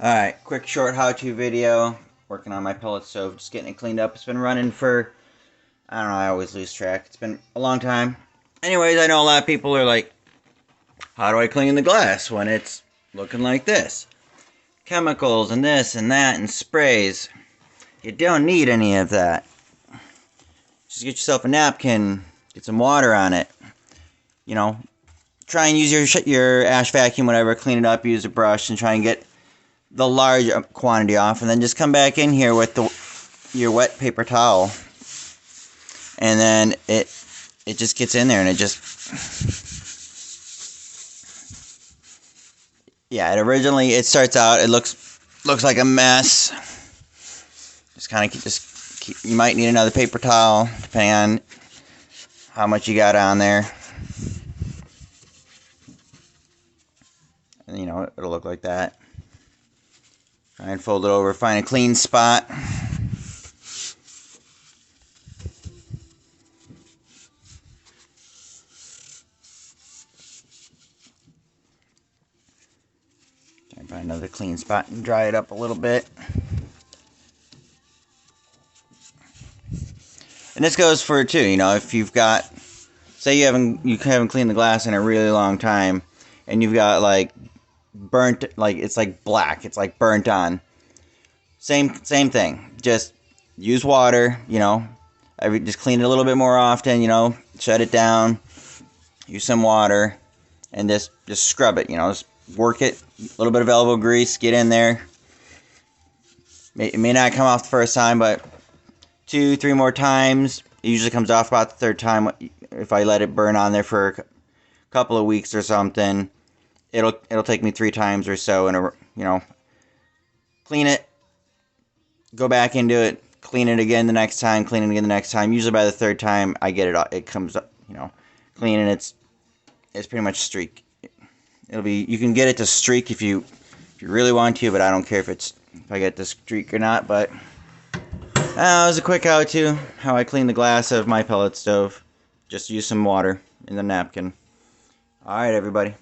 Alright, quick short how-to video. Working on my pellet stove, just getting it cleaned up. It's been running for, I don't know, I always lose track. It's been a long time. Anyways, I know a lot of people are like, how do I clean the glass when it's looking like this? Chemicals and this and that and sprays. You don't need any of that. Just get yourself a napkin, get some water on it. You know, try and use your ash vacuum, whatever, clean it up, use a brush, and try and get the large quantity off, and then just come back in here with your wet paper towel, and then it just gets in there, and it just, yeah, it starts out, it looks like a mess. You might need another paper towel depending on how much you got on there, and it'll look like that. Try and fold it over, find a clean spot. Try and find another clean spot and dry it up a little bit. And this goes for too, if you've got, say you haven't cleaned the glass in a really long time, and you've got like burnt, like it's like black, it's like burnt on. Same thing. Just use water, just clean it a little bit more often, shut it down, use some water, and just scrub it, just work it, a little bit of elbow grease, get in there. It may not come off the first time, but 2-3 more times, it usually comes off about the third time. If I let it burn on there for a couple of weeks or something, it'll take me 3 times or so, and clean it, go back into it, clean it again the next time, clean it again the next time. Usually by the third time, I get it comes up, clean, and it's pretty much streak. You can get it to streak if you really want to, but I don't care if I get the streak or not. But that was a quick how-to how I clean the glass of my pellet stove. Just use some water in the napkin. All right, everybody.